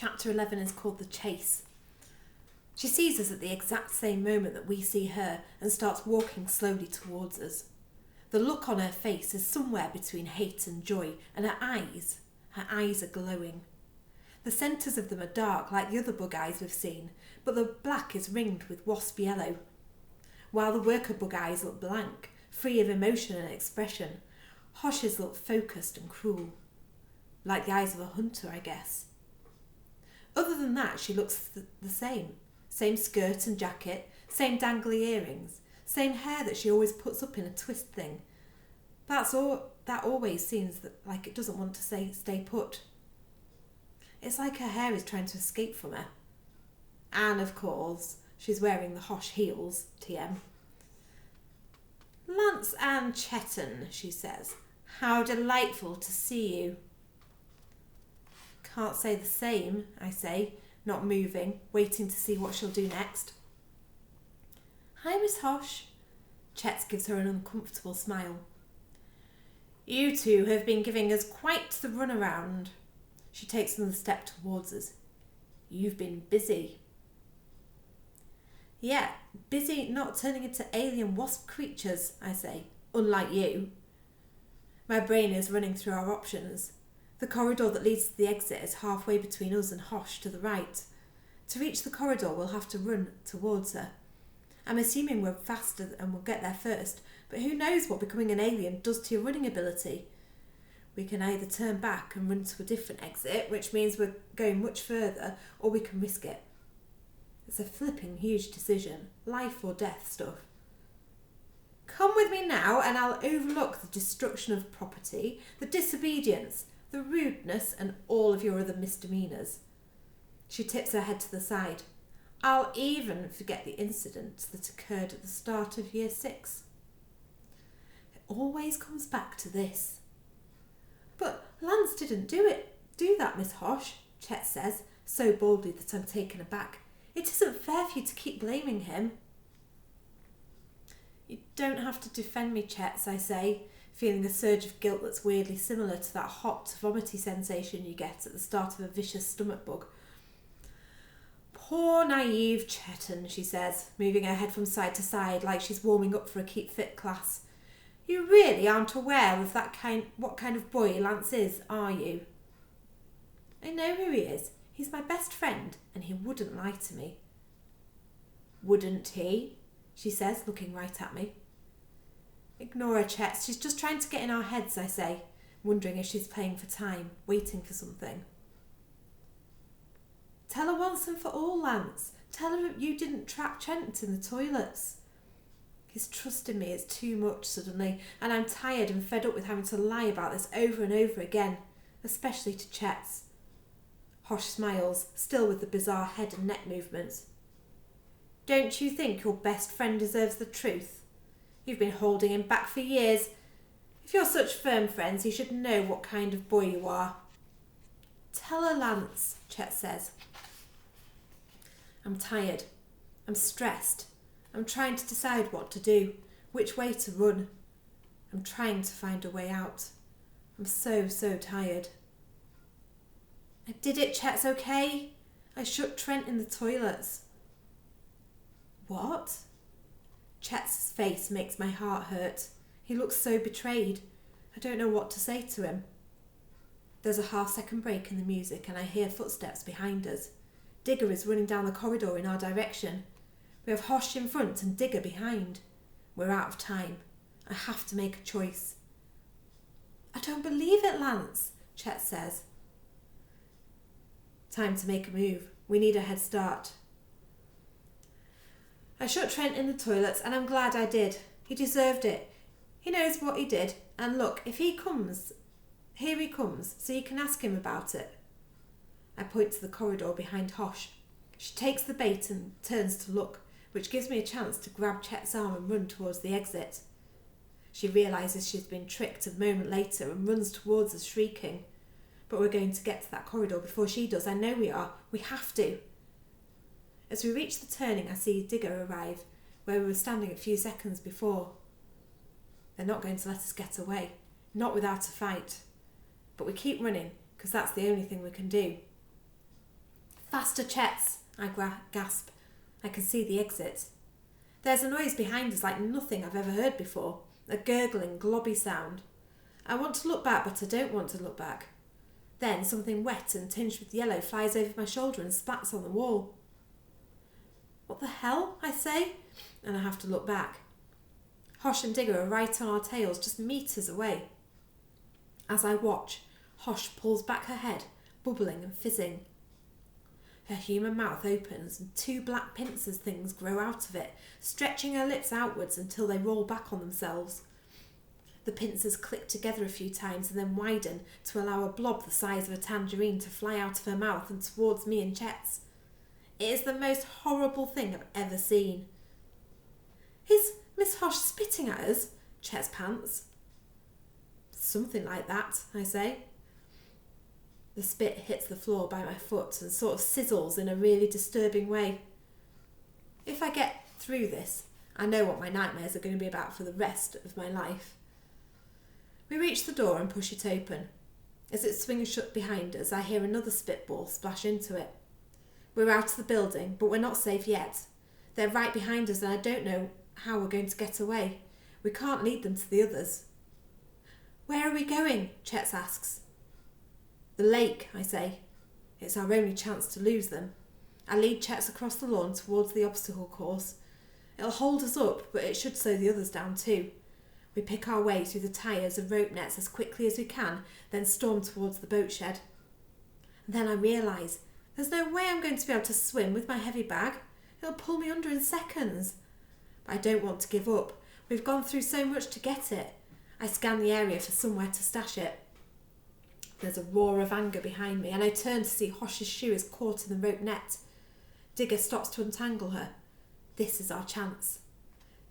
Chapter 11 is called The Chase. She sees us at the exact same moment that we see her and starts walking slowly towards us. The look on her face is somewhere between hate and joy, and her eyes are glowing. The centres of them are dark like the other bug eyes we've seen, but the black is ringed with wasp yellow. While the worker bug eyes look blank, free of emotion and expression, Hosh's look focused and cruel. Like the eyes of a hunter, I guess. Other than that, she looks the same. Same skirt and jacket, same dangly earrings, same hair that she always puts up in a twist thing. That always seems like it doesn't want to stay put. It's like her hair is trying to escape from her. And of course, she's wearing the Hosh heels, TM. Lance and Chetan, she says. How delightful to see you. Can't say the same, I say, not moving, waiting to see what she'll do next. Hi, Miss Hosh. Chet gives her an uncomfortable smile. You two have been giving us quite the runaround. She takes another step towards us. You've been busy. Yeah, busy not turning into alien wasp creatures, I say, unlike you. My brain is running through our options. The corridor that leads to the exit is halfway between us and Hosh to the right. To reach the corridor, we'll have to run towards her. I'm assuming we're faster and we'll get there first, but who knows what becoming an alien does to your running ability? We can either turn back and run to a different exit, which means we're going much further, or we can risk it. It's a flipping huge decision, life or death stuff. Come with me now and I'll overlook the destruction of property, the disobedience, the rudeness and all of your other misdemeanours. She tips her head to the side. I'll even forget the incident that occurred at the start of year 6. It always comes back to this. But Lance didn't do that, Miss Hosh, Chet says, so boldly that I'm taken aback. It isn't fair for you to keep blaming him. You don't have to defend me, Chet, I say, feeling a surge of guilt that's weirdly similar to that hot, vomity sensation you get at the start of a vicious stomach bug. Poor naive Chetan, she says, moving her head from side to side like she's warming up for a Keep Fit class. You really aren't aware of what kind of boy Lance is, are you? I know who he is. He's my best friend, and he wouldn't lie to me. Wouldn't he? She says, looking right at me. Ignore her, Chet. She's just trying to get in our heads, I say, wondering if she's playing for time, waiting for something. Tell her once and for all, Lance. Tell her you didn't trap Trent in the toilets. His trust in me is too much suddenly, and I'm tired and fed up with having to lie about this over and over again, especially to Chet's. Hosh smiles, still with the bizarre head and neck movements. Don't you think your best friend deserves the truth? You've been holding him back for years. If you're such firm friends, he should know what kind of boy you are. Tell her, Lance, Chet says. I'm tired. I'm stressed. I'm trying to decide what to do, which way to run. I'm trying to find a way out. I'm so tired. I did it, Chet's okay? I shut Trent in the toilets. What? Chet's face makes my heart hurt. He looks so betrayed. I don't know what to say to him. There's a half-second break in the music and I hear footsteps behind us. Digger is running down the corridor in our direction. We have Hosh in front and Digger behind. We're out of time. I have to make a choice. I don't believe it, Lance, Chet says. Time to make a move. We need a head start. I shut Trent in the toilets and I'm glad I did. He deserved it. He knows what he did. And look, if he comes, here he comes, so you can ask him about it. I point to the corridor behind Hosh. She takes the bait and turns to look, which gives me a chance to grab Chet's arm and run towards the exit. She realises she's been tricked a moment later and runs towards us shrieking. But we're going to get to that corridor before she does. I know we are. We have to. As we reach the turning, I see Digger arrive, where we were standing a few seconds before. They're not going to let us get away. Not without a fight. But we keep running, because that's the only thing we can do. Faster, Chet's, I gasp. I can see the exit. There's a noise behind us like nothing I've ever heard before, a gurgling, globby sound. I want to look back, but I don't want to look back. Then something wet and tinged with yellow flies over my shoulder and splats on the wall. What the hell? I say, and I have to look back. Hosh and Digger are right on our tails, just metres away. As I watch, Hosh pulls back her head, bubbling and fizzing. Her human mouth opens and two black pincers things grow out of it, stretching her lips outwards until they roll back on themselves. The pincers click together a few times and then widen to allow a blob the size of a tangerine to fly out of her mouth and towards me and Chet's. It is the most horrible thing I've ever seen. Is Miss Hosh spitting at us? Chet's pants. Something like that, I say. The spit hits the floor by my foot and sort of sizzles in a really disturbing way. If I get through this, I know what my nightmares are going to be about for the rest of my life. We reach the door and push it open. As it swings shut behind us, I hear another spitball splash into it. We're out of the building, but we're not safe yet. They're right behind us and I don't know how we're going to get away. We can't lead them to the others. Where are we going? Chet asks. The lake, I say. It's our only chance to lose them. I lead Chet across the lawn towards the obstacle course. It'll hold us up, but it should slow the others down too. We pick our way through the tyres and rope nets as quickly as we can, then storm towards the boat shed. And then I realise there's no way I'm going to be able to swim with my heavy bag. It'll pull me under in seconds. But I don't want to give up. We've gone through so much to get it. I scan the area for somewhere to stash it. There's a roar of anger behind me, and I turn to see Hosh's shoe is caught in the rope net. Digger stops to untangle her. This is our chance.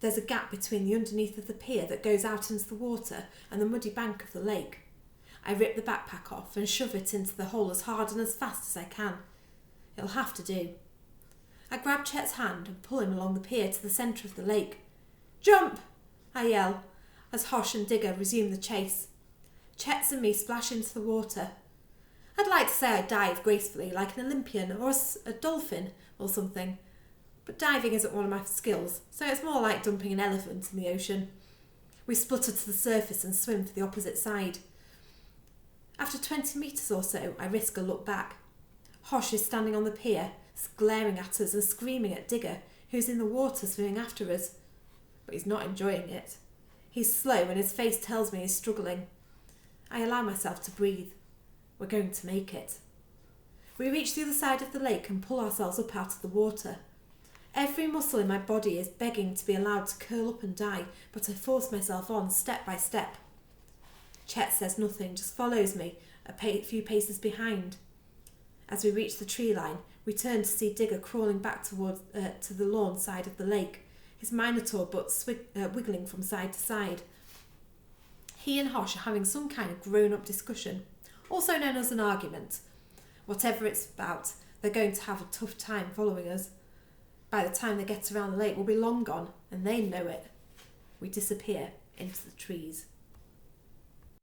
There's a gap between the underneath of the pier that goes out into the water and the muddy bank of the lake. I rip the backpack off and shove it into the hole as hard and as fast as I can. It'll have to do. I grab Chet's hand and pull him along the pier to the centre of the lake. Jump! I yell, as Hosh and Digger resume the chase. Chet's and me splash into the water. I'd like to say I dive gracefully like an Olympian or a dolphin or something, but diving isn't one of my skills, so it's more like dumping an elephant in the ocean. We splutter to the surface and swim for the opposite side. After 20 metres or so, I risk a look back. Hosh is standing on the pier, glaring at us and screaming at Digger, who's in the water swimming after us. But he's not enjoying it. He's slow and his face tells me he's struggling. I allow myself to breathe. We're going to make it. We reach the other side of the lake and pull ourselves up out of the water. Every muscle in my body is begging to be allowed to curl up and die, but I force myself on step by step. Chet says nothing, just follows me a few paces behind. As we reach the tree line, we turn to see Digger crawling back towards to the lawn side of the lake, his minotaur butt wiggling from side to side. He and Hosh are having some kind of grown-up discussion, also known as an argument. Whatever it's about, they're going to have a tough time following us. By the time they get around the lake, we'll be long gone, and they know it. We disappear into the trees.